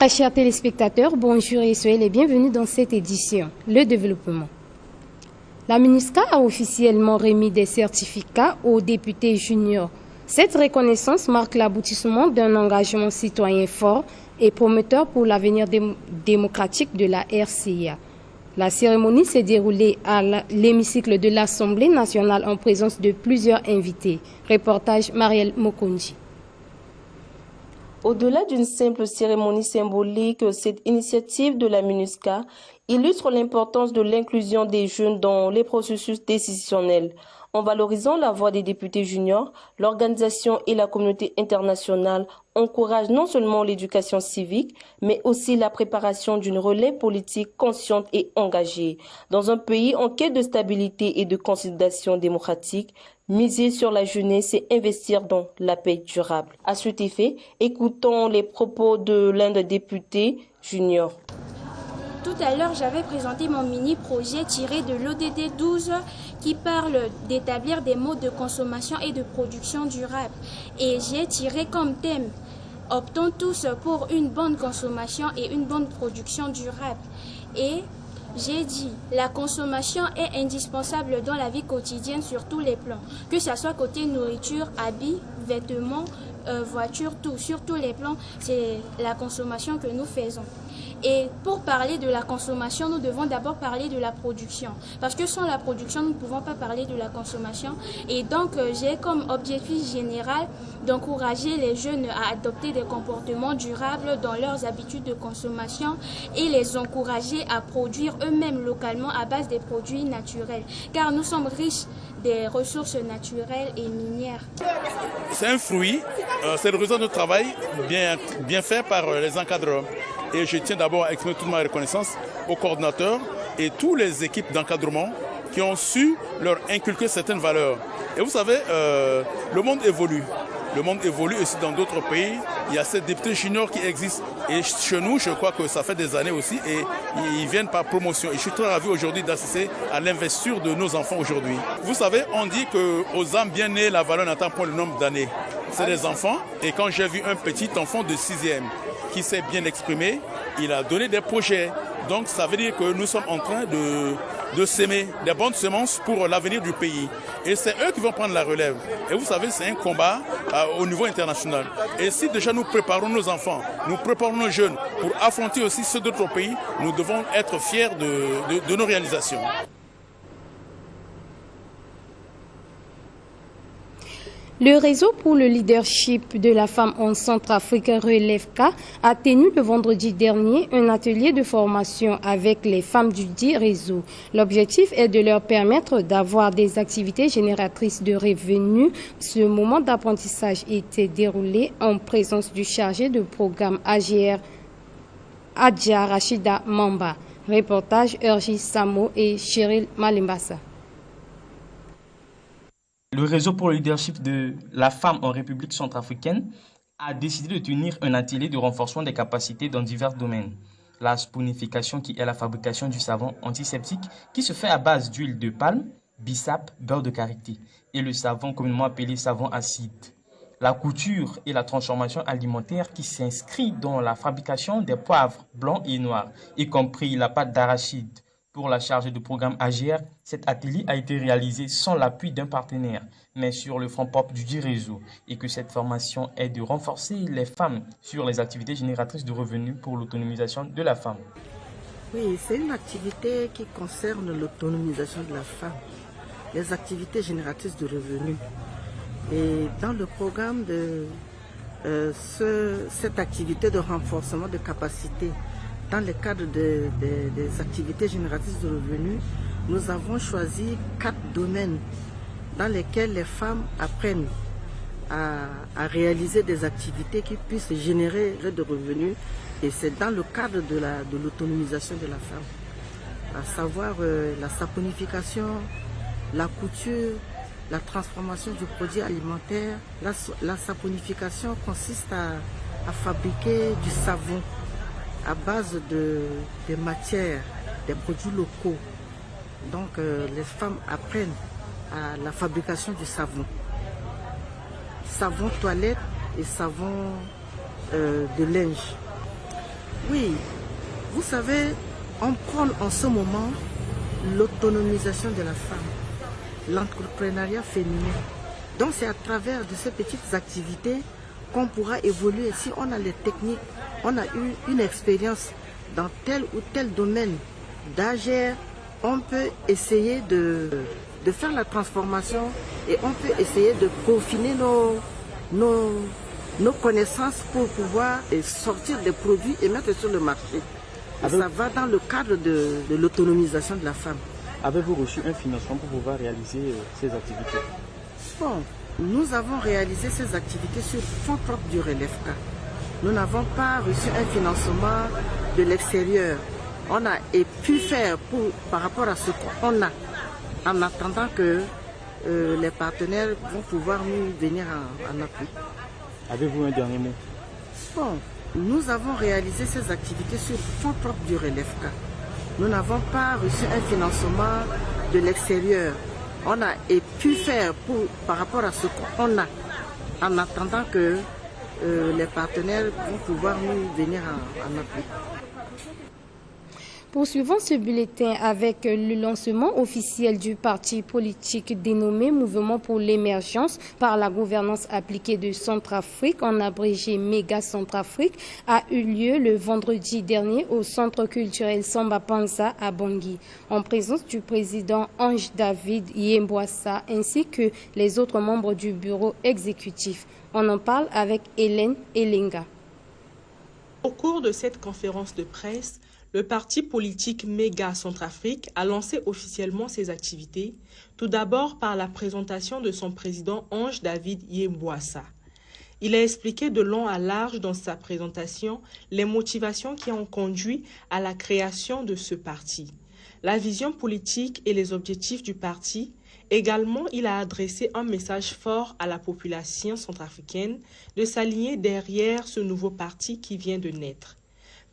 Chers téléspectateurs, bonjour et soyez les bienvenus dans cette édition, le développement. La MINUSCA a officiellement remis des certificats aux députés juniors. Cette reconnaissance marque l'aboutissement d'un engagement citoyen fort et prometteur pour l'avenir démocratique de la RCA. La cérémonie s'est déroulée à l'hémicycle de l'Assemblée nationale en présence de plusieurs invités. Reportage Marielle Mokonji. Au-delà d'une simple cérémonie symbolique, cette initiative de la MINUSCA illustre l'importance de l'inclusion des jeunes dans les processus décisionnels. En valorisant la voix des députés juniors, l'organisation et la communauté internationale encouragent non seulement l'éducation civique, mais aussi la préparation d'une relève politique consciente et engagée. Dans un pays en quête de stabilité et de consolidation démocratique, miser sur la jeunesse et investir dans la paix durable. À cet effet, écoutons les propos de l'un des députés juniors. Tout à l'heure, j'avais présenté mon mini-projet tiré de l'ODD 12 qui parle d'établir des modes de consommation et de production durable. Et j'ai tiré comme thème « Optons tous pour une bonne consommation et une bonne production durable ». Et j'ai dit, la consommation est indispensable dans la vie quotidienne sur tous les plans, que ce soit côté nourriture, habits, vêtements, voitures, tout. Sur tous les plans, c'est la consommation que nous faisons. Et pour parler de la consommation, nous devons d'abord parler de la production. Parce que sans la production, nous ne pouvons pas parler de la consommation. Et donc, j'ai comme objectif général d'encourager les jeunes à adopter des comportements durables dans leurs habitudes de consommation et les encourager à produire eux-mêmes localement à base des produits naturels. Car nous sommes riches des ressources naturelles et minières. C'est un fruit, c'est le résultat de travail bien fait par les encadreurs. Et je tiens d'abord à exprimer toute ma reconnaissance aux coordinateurs et toutes les équipes d'encadrement qui ont su leur inculquer certaines valeurs. Et vous savez, le monde évolue. Le monde évolue aussi dans d'autres pays. Il y a ces députés juniors qui existent. Et chez nous, je crois que ça fait des années aussi. Et ils viennent par promotion. Et je suis très ravi aujourd'hui d'assister à l'investiture de nos enfants aujourd'hui. Vous savez, on dit qu'aux âmes bien nées, la valeur n'attend pas le nombre d'années. C'est des enfants. Et quand j'ai vu un petit enfant de 6e qui s'est bien exprimé, il a donné des projets. Donc ça veut dire que nous sommes en train de s'aimer des bonnes semences pour l'avenir du pays. Et c'est eux qui vont prendre la relève. Et vous savez, c'est un combat au niveau international. Et si déjà nous préparons nos enfants, nous préparons nos jeunes pour affronter aussi ceux d'autres pays, nous devons être fiers de nos réalisations. Le réseau pour le leadership de la femme en Centrafrique RELEVCA a tenu le vendredi dernier un atelier de formation avec les femmes du dit réseau. L'objectif est de leur permettre d'avoir des activités génératrices de revenus. Ce moment d'apprentissage était déroulé en présence du chargé de programme AGR, Adja Rachida Mamba. Reportage Urgi Samo et Cheryl Malimbassa. Le réseau pour le leadership de la femme en République centrafricaine a décidé de tenir un atelier de renforcement des capacités dans divers domaines. La sponification, qui est la fabrication du savon antiseptique qui se fait à base d'huile de palme, bissap, beurre de karité et le savon communément appelé savon acide. La couture et la transformation alimentaire qui s'inscrit dans la fabrication des poivres blancs et noirs, y compris la pâte d'arachide. Pour la chargée de programme AGR, cet atelier a été réalisé sans l'appui d'un partenaire, mais sur le front propre du dit réseau, et que cette formation est de renforcer les femmes sur les activités génératrices de revenus pour l'autonomisation de la femme. Oui, c'est une activité qui concerne l'autonomisation de la femme, les activités génératrices de revenus. Et dans le programme de cette activité de renforcement de capacité, dans le cadre des activités génératrices de revenus, nous avons choisi 4 domaines dans lesquels les femmes apprennent à réaliser des activités qui puissent générer de revenus. Et c'est dans le cadre de l'autonomisation de la femme, à savoir la saponification, la couture, la transformation du produit alimentaire. La saponification consiste à fabriquer du savon à base de matières, des produits locaux. Donc les femmes apprennent à la fabrication du savon. Savon toilette et savon de linge. Oui, vous savez, on prône en ce moment l'autonomisation de la femme, l'entrepreneuriat féminin. Donc c'est à travers de ces petites activités qu'on pourra évoluer. Si on a les techniques, on a eu une expérience dans tel ou tel domaine d'agir, on peut essayer de faire la transformation et on peut essayer de peaufiner nos connaissances pour pouvoir sortir des produits et mettre sur le marché. Et ça va dans le cadre de l'autonomisation de la femme. Avez-vous reçu un financement pour pouvoir réaliser ces activités? Bon, nous avons réalisé ces activités sur fonds propres du RELEFCA. Nous n'avons pas reçu un financement de l'extérieur. On a pu faire par rapport à ce qu'on a, en attendant que les partenaires vont pouvoir nous venir en appui. Avez-vous un dernier mot? Bon, nous avons réalisé ces activités sur fonds propres du RELEFCA. Nous n'avons pas reçu un financement de l'extérieur. On a pu faire par rapport à ce qu'on a, en attendant que les partenaires vont pouvoir nous venir en appui. Poursuivons ce bulletin avec le lancement officiel du parti politique dénommé Mouvement pour l'émergence par la gouvernance appliquée de Centrafrique, en abrégé Méga Centrafrique, a eu lieu le vendredi dernier au Centre culturel Samba Panza à Bangui, en présence du président Ange David Yembouassa ainsi que les autres membres du bureau exécutif. On en parle avec Hélène Elenga. Au cours de cette conférence de presse, le parti politique Méga Centrafrique a lancé officiellement ses activités, tout d'abord par la présentation de son président Ange David Yembouassa. Il a expliqué de long à large dans sa présentation les motivations qui ont conduit à la création de ce parti, la vision politique et les objectifs du parti. Également, il a adressé un message fort à la population centrafricaine de s'aligner derrière ce nouveau parti qui vient de naître.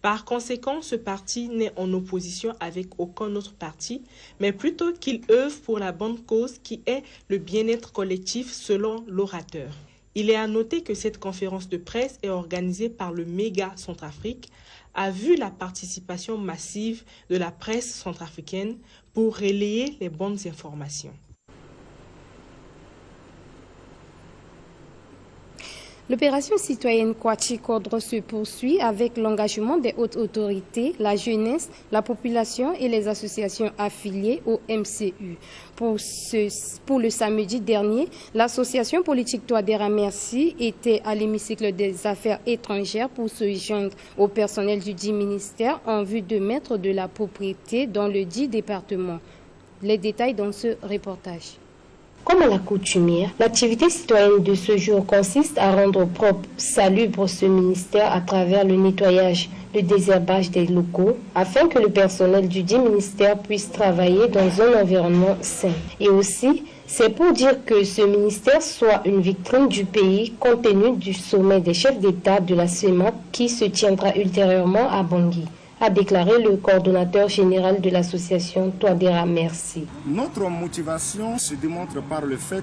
Par conséquent, ce parti n'est en opposition avec aucun autre parti, mais plutôt qu'il œuvre pour la bonne cause qui est le bien-être collectif selon l'orateur. Il est à noter que cette conférence de presse est organisée par le Méga Centrafrique, a vu la participation massive de la presse centrafricaine pour relayer les bonnes informations. L'opération citoyenne Kwachi-Kodro se poursuit avec l'engagement des hautes autorités, la jeunesse, la population et les associations affiliées au MCU. Pour le samedi dernier, l'association politique Touadéra Merci était à l'hémicycle des affaires étrangères pour se joindre au personnel du dit ministère en vue de mettre de la propriété dans le dit département. Les détails dans ce reportage. Comme à l'accoutumère, l'activité citoyenne de ce jour consiste à rendre propre, salubre ce ministère à travers le nettoyage, le désherbage des locaux, afin que le personnel du dit ministère puisse travailler dans un environnement sain. Et aussi, c'est pour dire que ce ministère soit une vitrine du pays compte tenu du sommet des chefs d'État de la CEMAC qui se tiendra ultérieurement à Bangui, a déclaré le coordonnateur général de l'association Touadéra Merci. Notre motivation se démontre par le fait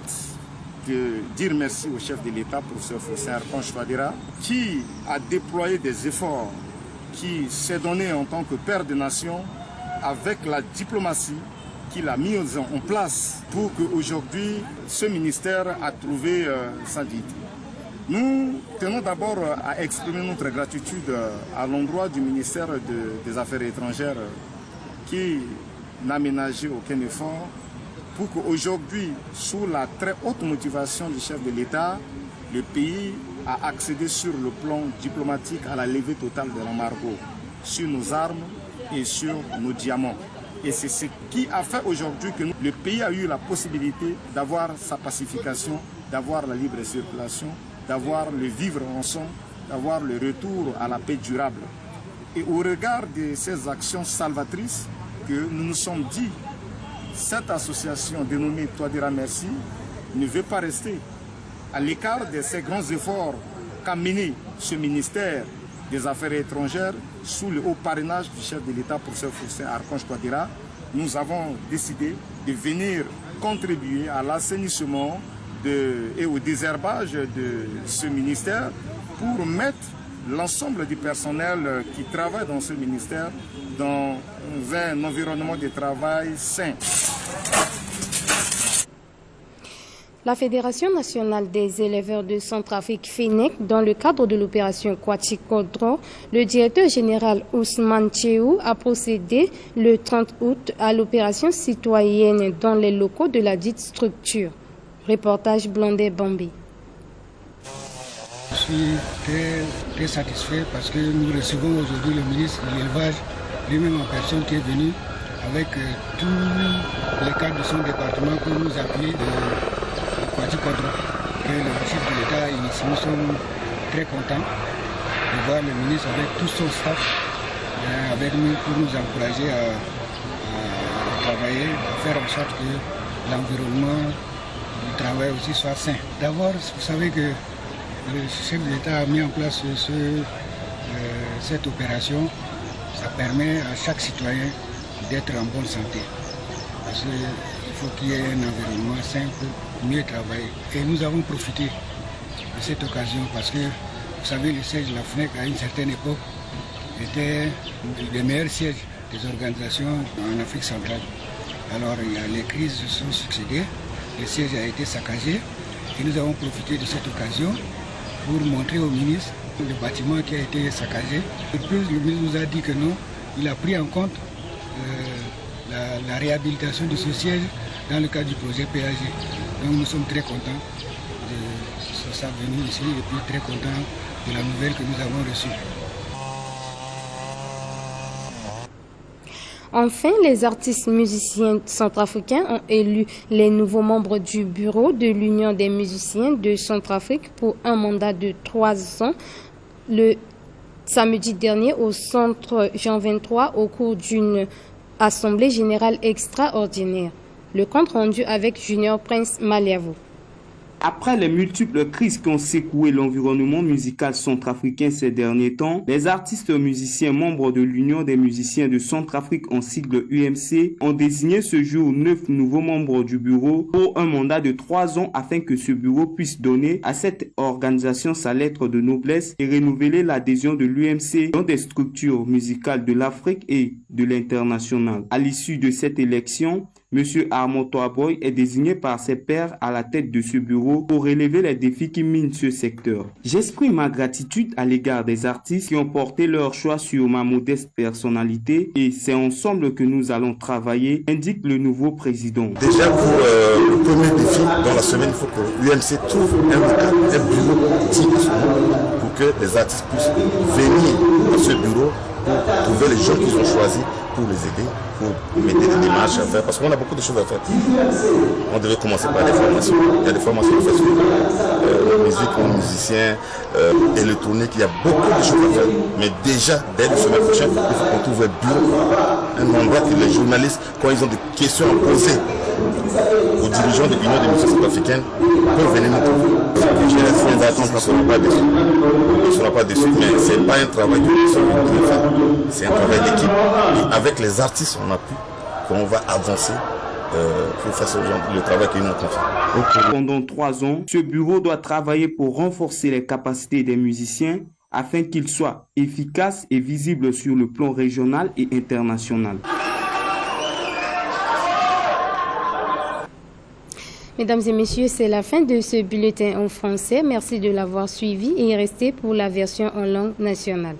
de dire merci au chef de l'État, professeur Faustin Archange Touadéra, qui a déployé des efforts, qui s'est donné en tant que père de nation avec la diplomatie qu'il a mis en place pour qu'aujourd'hui ce ministère a trouvé sa dignité. Nous tenons d'abord à exprimer notre gratitude à l'endroit du ministère des Affaires étrangères qui n'a ménagé aucun effort pour qu'aujourd'hui, sous la très haute motivation du chef de l'État, le pays a accédé sur le plan diplomatique à la levée totale de l'embargo sur nos armes et sur nos diamants. Et c'est ce qui a fait aujourd'hui que le pays a eu la possibilité d'avoir sa pacification, d'avoir la libre circulation, d'avoir le vivre ensemble, d'avoir le retour à la paix durable. Et au regard de ces actions salvatrices que nous nous sommes dit, cette association dénommée Touadéra Merci ne veut pas rester à l'écart de ces grands efforts qu'a mené ce ministère des Affaires étrangères sous le haut parrainage du chef de l'État, professeur Faustin Archange Touadéra. Nous avons décidé de venir contribuer à l'assainissement et au désherbage de ce ministère pour mettre l'ensemble du personnel qui travaille dans ce ministère dans un environnement de travail sain. La Fédération nationale des éleveurs de Centrafrique, FENEC, dans le cadre de l'opération Kwachikoudron, le directeur général Ousmane Tchéou a procédé le 30 août à l'opération citoyenne dans les locaux de la dite structure. Reportage Blondé Bambi. Je suis très satisfait parce que nous recevons aujourd'hui le ministre de l'élevage, lui-même en personne, qui est venu avec tous les cadres de son département pour nous appuyer de Kwachikoudron, que le chef de l'État a initié. Nous sommes très contents de voir le ministre avec tout son staff avec nous pour nous encourager à travailler, à faire en sorte que l'environnement du travail aussi soit sain. D'abord, vous savez que le chef de l'État a mis en place cette opération. Ça permet à chaque citoyen d'être en bonne santé. Parce qu'il faut qu'il y ait un environnement sain pour mieux travailler. Et nous avons profité de cette occasion parce que, vous savez, le siège de la FNEC à une certaine époque était des meilleurs sièges des organisations en Afrique centrale. Alors les crises se sont succédées, le siège a été saccagé et nous avons profité de cette occasion pour montrer au ministre le bâtiment qui a été saccagé. Et puis le ministre nous a dit que non, il a pris en compte la réhabilitation de ce siège dans le cadre du projet PAG. Donc nous sommes très contents de sa venue ici et puis très contents de la nouvelle que nous avons reçue. Enfin, les artistes musiciens centrafricains ont élu les nouveaux membres du bureau de l'Union des musiciens de Centrafrique pour un mandat de 3 ans le samedi dernier au centre Jean 23 au cours d'une assemblée générale extraordinaire. Le compte rendu avec Junior Prince Maliavo. Après les multiples crises qui ont secoué l'environnement musical centrafricain ces derniers temps, les artistes musiciens membres de l'Union des musiciens de Centrafrique en sigle UMC ont désigné ce jour 9 nouveaux membres du bureau pour un mandat de 3 ans afin que ce bureau puisse donner à cette organisation sa lettre de noblesse et renouveler l'adhésion de l'UMC dans des structures musicales de l'Afrique et de l'international. À l'issue de cette élection, M. Armand Toaboy est désigné par ses pairs à la tête de ce bureau pour relever les défis qui minent ce secteur. J'exprime ma gratitude à l'égard des artistes qui ont porté leur choix sur ma modeste personnalité et c'est ensemble que nous allons travailler, indique le nouveau président. Déjà pour le premier défi, dans la semaine, il faut que l'UMC trouve un bureau digne pour que les artistes puissent venir dans ce bureau pour trouver les gens qu'ils ont choisis pour les aider, pour mettre des démarches à faire, parce qu'on a beaucoup de choses à faire. On devait commencer par les formations. Il y a des formations à faire sur la musique, aux musiciens, électronique, il y a beaucoup de choses à faire. Mais déjà, dès la semaine prochaine, il faut qu'on trouve un bureau, un endroit que les journalistes, quand ils ont des questions à poser aux dirigeants de l'Union des musiciens centrafricains, peuvent venir nous trouver. Les attentes ne seront pas déçus. Ils ne seront pas déçus, mais ce n'est pas un travail que nous sommes, c'est un travail d'équipe. Et avec les artistes, on a pu qu'on va avancer pour faire le travail qu'ils nous confient. Pendant 3 ans, ce bureau doit travailler pour renforcer les capacités des musiciens afin qu'ils soient efficaces et visibles sur le plan régional et international. Mesdames et messieurs, c'est la fin de ce bulletin en français. Merci de l'avoir suivi et restez pour la version en langue nationale.